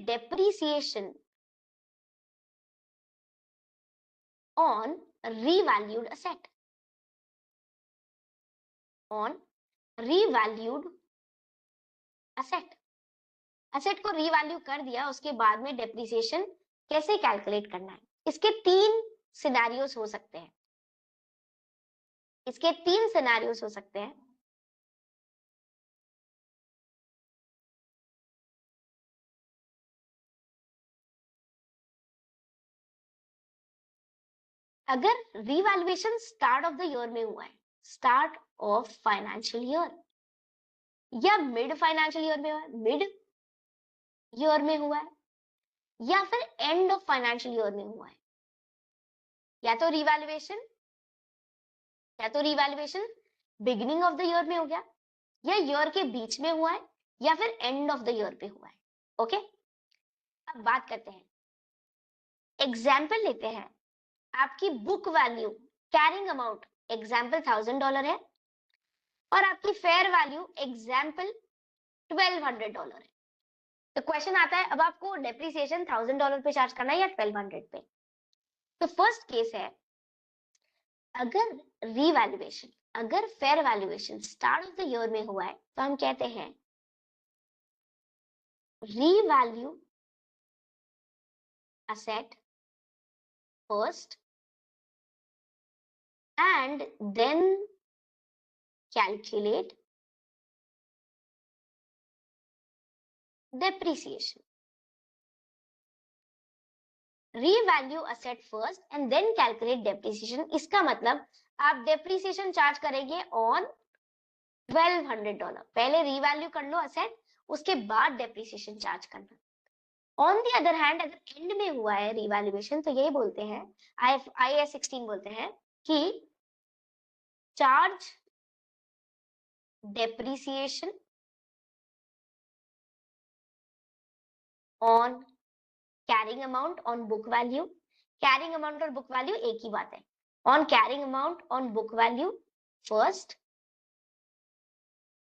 depreciation on revalued asset. On revalued asset. Asset को revalue कर दिया, उसके बाद में डेप्रिसिएशन कैसे कैलकुलेट करना है? इसके तीन सिनेरियोस हो सकते हैं। इसके तीन सिनेरियोस हो सकते हैं। अगर revaluation start of the year में हुआ है, स्टार्ट ऑफ फाइनेंशियल ईयर, या मिड फाइनेंशियल ईयर में हुआ है, मिड ईयर में हुआ है, या फिर एंड ऑफ फाइनेंशियल ईयर में हुआ है, या तो revaluation beginning of the year में हो गया, या ईयर के बीच में हुआ है, या फिर एंड ऑफ द ईयर पे हुआ है। ओके, अब बात करते हैं, एग्जाम्पल लेते हैं। आपकी book value carrying amount example $1000 है, और आपकी फेयर वैल्यू एग्जाम्पल $1200 है। तो क्वेश्चन आता है, अब आपको डेप्रिसिएशन $1000 पे चार्ज करना है या 1200 पे? तो फर्स्ट केस है, अगर रीवैल्यूएशन, अगर fair valuation start of the year में हुआ है, तो हम कहते हैं revalue asset first and then calculate depreciation. Revalue asset first and then calculate depreciation. इसका मतलब आप depreciation चार्ज करेंगे on $1200। पहले रीवैल्यू कर लो असेट, उसके बाद डेप्रिसिएशन चार्ज करना। ऑन दी अदर हैंड, अगर एंड में हुआ है रीवैल्यूएशन, तो यही बोलते हैं, IAS 16 बोलते हैं कि charge depreciation on carrying amount on book value. Carrying amount और बुक वैल्यू एक ही बात है। On carrying amount on book value first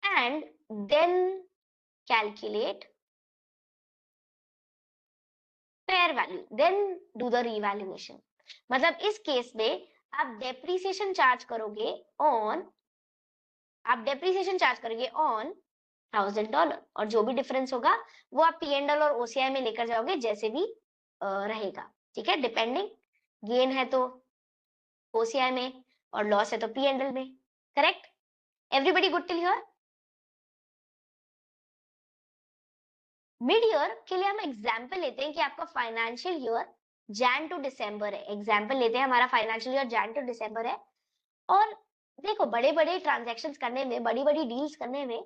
and then calculate fair value, then do the revaluation. मतलब इस केस में आप डेप्रिसिएशन चार्ज करोगे ऑन $1000, और जो भी डिफरेंस होगा वो आप P&L और OCI में लेकर जाओगे, जैसे भी रहेगा। ठीक है, डिपेंडिंग, गेन है तो OCI में और लॉस है तो P&L में। Correct? Everybody good till here? Mid year के लिए हम एग्जांपल लेते हैं कि आपका फाइनेंशियल ईयर जैन टू दिसंबर है। एग्जांपल लेते हैं, हमारा फाइनेंशियल ईयर जैन टू दिसंबर है, और देखो बड़े बड़े ट्रांजैक्शंस करने में, बड़ी बड़ी डील्स करने में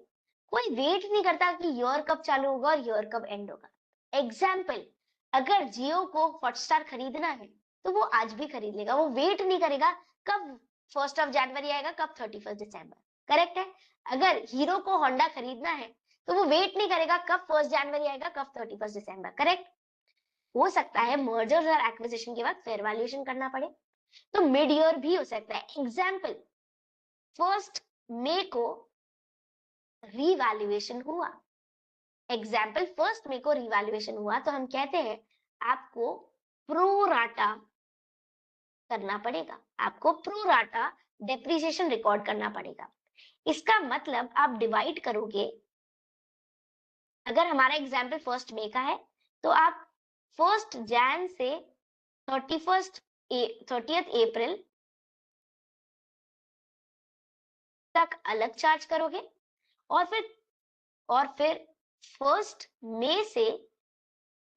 कोई वेट नहीं करता कि ईयर कब चालू होगा और ईयर कब एंड होगा। एग्जाम्पल, अगर जियो को हॉटस्टार खरीदना है तो वो आज भी खरीद लेगा, वो वेट नहीं करेगा कब 1 जनवरी आएगा, कब 31 दिसंबर। करेक्ट है? अगर हीरो को होंडा खरीदना है तो वो वेट नहीं करेगा कब 1 जनवरी आएगा, कब 31 दिसंबर। करेक्ट? हो सकता है मर्जर्स और एक्विजिशन के बाद फेयर वैल्यूएशन करना पड़े, तो मिड ईयर भी हो सकता है। एग्जाम्पल, 1 मई को रीवैल्यूएशन हुआ, एग्जाम्पल 1 मई को रीवैल्यूएशन हुआ, तो हम कहते हैं आपको प्रो राटा करना पड़ेगा, आपको प्रो राटा डेप्रिसिएशन रिकॉर्ड करना पड़ेगा। इसका मतलब आप डिवाइड करोगे, अगर हमारा एग्जाम्पल 1 मई का है तो आप 1 जैन से 30 अप्रैल तक अलग चार्ज करोगे, और फिर 1 मई से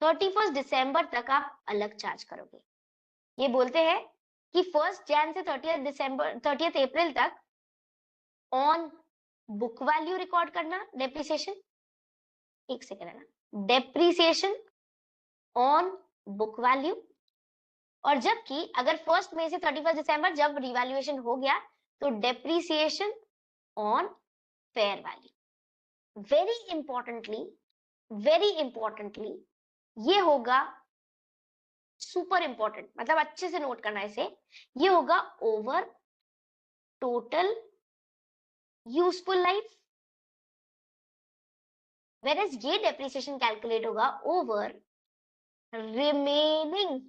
31 दिसंबर तक आप अलग चार्ज करोगे। ये बोलते हैं कि 1 जैन से 30 अप्रैल तक ऑन बुक वैल्यू रिकॉर्ड करना डेप्रिसिएशन, एक सेकेंड है ना, डेप्रिसिएशन ऑन बुक वैल्यू, और जबकि अगर 1 मई से 31 दिसंबर जब रिवैल्यूएशन हो गया तो depreciation on fair value. Very importantly ये होगा सुपर इंपॉर्टेंट, मतलब अच्छे से नोट करना इसे, ये होगा over total useful life whereas ये डेप्रिसिएशन कैलकुलेट होगा ओवर रिमेनिंग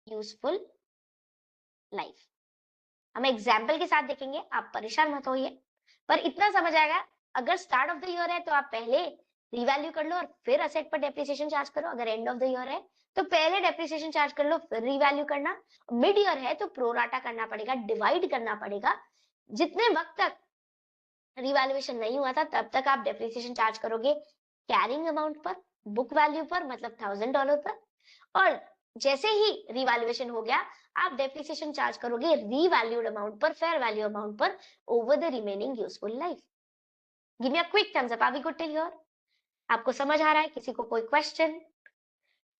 यूजफुल लाइफ। हम एग्जाम्पल के साथ देखेंगे, आप परेशान मत होइए, पर इतना समझ आएगा। अगर स्टार्ट ऑफ द ईयर है तो आप पहले रिवैल्यू कर लो और फिर असेट पर डेप्रिसिएशन चार्ज करो। अगर एंड ऑफ द ईयर है तो पहले डेप्रिसिएशन चार्ज कर लो फिर रिवैल्यू करना। मिड ईयर है तो प्रोराटा करना पड़ेगा, डिवाइड करना पड़ेगा। जितने वक्त तक रिवैल्यूएशन नहीं हुआ था तब तक आप डेप्रिसिएशन चार्ज करोगे कैरिंग अमाउंट पर, बुक वैल्यू पर, मतलब $1000 पर। और जैसे ही रिवैल्यूएशन हो गया आप डेप्रिसिएशन चार्ज करोगे रीवैल्यूड अमाउंट पर, फेयर वैल्यू अमाउंट पर over the remaining useful life. Give me a quick thumbs up, are we good till here? आपको समझ आ रहा है? किसी को कोई क्वेश्चन?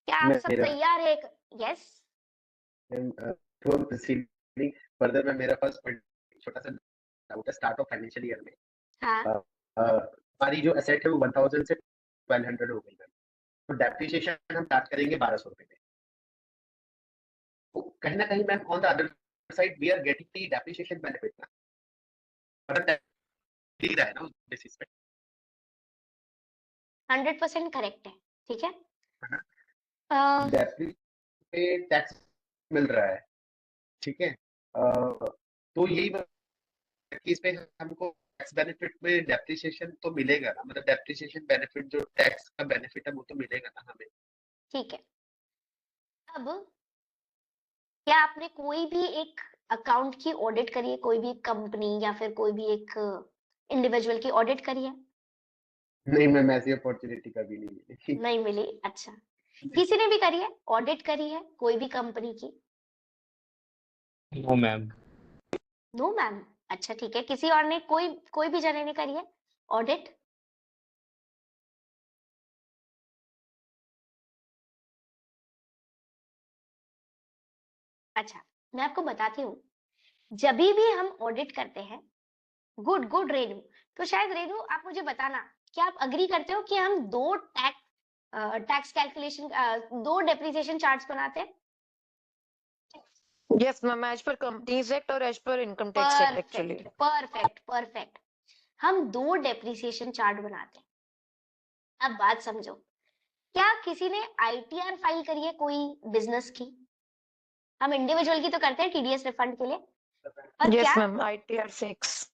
क्या आप सब मेरा तैयार है? यस बिफोर प्रोसीडिंग फर्दर मैं मेरा फर्स्ट पॉइंट छोटा सा डाउट है स्टार्ट ऑफ फाइनेंशियल ईयर में। हाँ हमारी जो एसेट है वो 1000 से 1200 हो गई है, तो डेप्रिसिएशन हम स्टार्ट करेंगे 1200 रुपए में। तो कहीं ना कहीं ma'am on the other side we are getting the depreciation benefit ना, मतलब दिख रहा है ना उस बेसिस पे। 100% करेक्ट है, ठीक है। डेप्रिसिएशन पे टैक्स मिल रहा है, ठीक है। तो यही कि इस पे हमको टैक्स बेनिफिट में डेप्रिसिएशन तो मिलेगा ना, मतलब डेप्रिसिएशन बेनिफिट जो टैक्स का बेनिफिट है वो तो मिलेगा ना हमें। ठीक है। अब क्या आपने कोई भी एक अकाउंट की ऑडिट करी है? कोई भी कंपनी या फिर कोई भी एक इंडिविजुअल की ऑडिट करी है? नहीं मैम, ऐसी अपॉर्चुनिटी कभी नहीं मिली। नहीं मिली? अच्छा। किसी ने भी करी है ऑडिट? करी है कोई भी कंपनी की? No ma'am. No ma'am. अच्छा ठीक है, किसी और ने, कोई कोई भी जने ने करी है ऑडिट? अच्छा, मैं आपको बताती हूँ। जब भी हम ऑडिट करते हैं, गुड गुड रेनू, तो शायद रेनू आप मुझे बताना, क्या आप अग्री करते हो कि हम दो टैक्स कैलकुलेशन, दो डेप्रिसिएशन चार्ट्स बनाते हैं? Yes, ma'am. As per Companies Act or as per Income Tax Act, actually. Perfect perfect perfect. हम दो डेप्रिसिएशन चार्ट बनाते हैं। अब बात समझो, क्या किसी ने आईटीआर फाइल करी है कोई बिजनेस की? हम इंडिविजुअल की तो करते हैं टीडीएस रिफंड के लिए, और Yes, क्या ma'am. ITR 6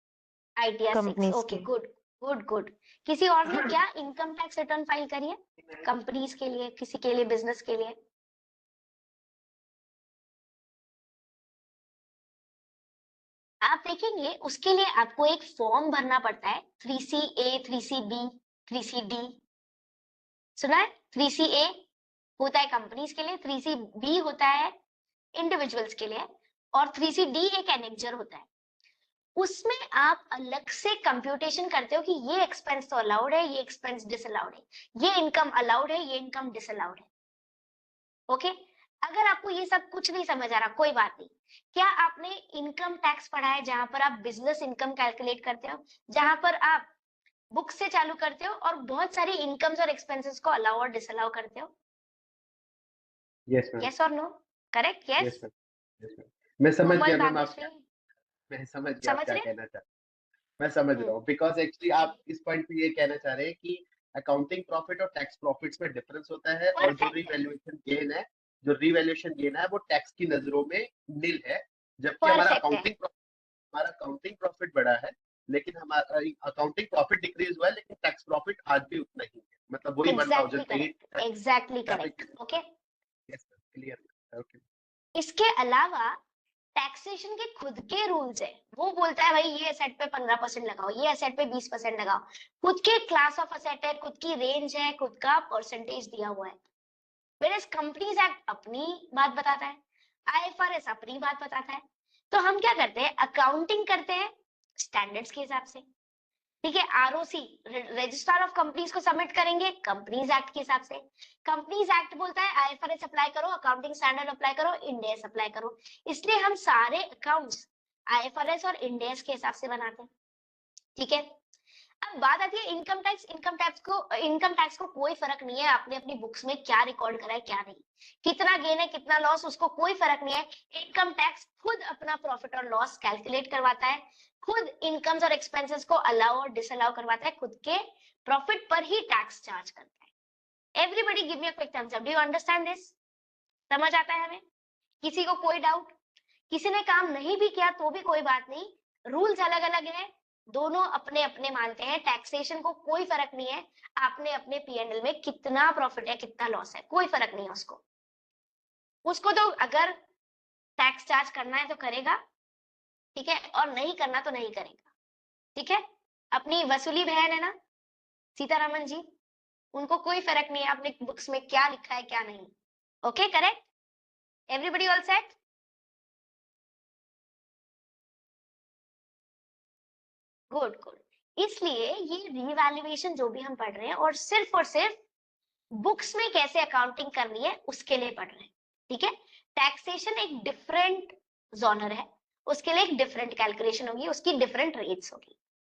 ITR 6? companies okay की. Good good good. किसी और ने क्या इनकम टैक्स रिटर्न फाइल करी है कंपनीज के लिए, किसी के लिए, बिजनेस के लिए? आप देखेंगे उसके लिए आपको एक फॉर्म भरना पड़ता है, 3CA, 3CB, 3CD। सुना है? 3CA होता है कंपनीज के लिए, 3CB होता है इंडिविजुअल्स के लिए, और 3CD एक एनेक्जर होता है। उसमें आप अलग से कंप्यूटेशन करते हो कि ये एक्सपेंस तो अलाउड है, ये एक्सपेंस डिसअलाउड है, ये इनकम अलाउड है, ये इनकम डिसअलाउड है। ओके, अगर आपको ये सब कुछ नहीं समझ आ रहा, कोई बात नहीं। क्या आपने इनकम टैक्स पढ़ा है जहां पर आप बिजनेस इनकम कैलकुलेट करते हो, जहां पर आप बुक से चालू करते हो और बहुत सारी इनकम्स और एक्सपेंसेस को अलाउ और डिसअलाउ करते हो? Yes ma'am. यस और no? Correct? Yes. Yes ma'am. Yes ma'am, मैं समझ कोमल, गया मैम आप भाग्यश्री, मैं समझ गया आप समझ क्या रहे? कहना चाह रहे हैं। मैं समझ रहा हूँ बिकॉज एक्चुअली आप इस पॉइंट पे ये कहना चाह रहे हैं कि अकाउंटिंग प्रॉफिट और टैक्स प्रॉफिट्स में डिफरेंस होता है, और जो परफेक्ट रिवैल्यूएशन गेन है वो टैक्स की नजरों में नील है, जबकि परफेक्ट है। हमारा अकाउंटिंग प्रॉफिट बढ़ा है, लेकिन हमारा अकाउंटिंग प्रॉफिट डिक्रीज हुआ है, लेकिन टैक्स प्रॉफिट आज भी उतना ही है, मतलब वही एग्जैक्टली 1000 पे ही। Correct, exactly correct. Okay, yes clear. Okay. इसके अलावा टैक्सेशन के खुद के रूल्स है। वो बोलता है भाई ये असेट पे 15% लगाओ, ये असेट पे 20% लगाओ। खुद के क्लास ऑफ असेट है, खुद की रेंज है, खुद का परसेंटेज दिया हुआ है। वेयरएज कंपनीज एक्ट अपनी बात बताता है, आईएफआरएस अपनी बात बताता है। तो हम क्या करते हैं, अकाउंटिंग करते हैं स्टैंडर्ड्स के हिसाब से। ठीक है, आरओसी रजिस्ट्रार ऑफ कंपनीज को सबमिट करेंगे कंपनीज एक्ट के हिसाब से। कंपनीज एक्ट बोलता है आईएफआरएस अप्लाई करो, अकाउंटिंग स्टैंडर्ड अप्लाई करो, इंड एस अप्लाई करो। इसलिए हम सारे अकाउंट्स आईएफआरएस और इंड एस के हिसाब से बनाते हैं। ठीक है, अब बात आती है इनकम टैक्स। इनकम टैक्स को कोई फर्क नहीं है आपने अपनी बुक्स में क्या रिकॉर्ड करा है क्या नहीं, कितना गेन है कितना लॉस, उसको कोई फर्क नहीं है। इनकम टैक्स खुद अपना प्रॉफिट और लॉस कैलकुलेट करवाता है, खुद इनकम्स और एक्सपेंसेस को अलाउ और डिसअलाउ करवाता है, खुद के प्रॉफिट पर ही टैक्स चार्ज करता है। Everybody give me a quick thumbs up, do you understand this? समझ आता है हमें? किसी को कोई डाउट? किसी ने काम नहीं भी किया तो भी कोई बात नहीं, रूल्स अलग अलग है, दोनों अपने अपने मानते हैं, टैक्सेशन को कोई फर्क नहीं है आपने अपने पीएनएल में कितना प्रॉफिट है कितना लॉस है, कोई फर्क नहीं है उसको। उसको तो अगर टैक्स चार्ज करना है तो करेगा, ठीक है, और नहीं करना तो नहीं करेगा, ठीक है। अपनी वसूली बहन है ना सीतारामन जी, उनको कोई फर्क नहीं है आपने बुक्स में क्या लिखा है क्या नहीं। Okay, correct? Everybody all set? Good good. इसलिए ये रीवैल्यूएशन जो भी हम पढ़ रहे हैं और सिर्फ बुक्स में कैसे अकाउंटिंग करनी है उसके लिए पढ़ रहे हैं, ठीक है। टैक्सेशन एक डिफरेंट जॉनर है, उसके लिए एक डिफरेंट कैलकुलेशन होगी, उसकी डिफरेंट रेट्स होगी।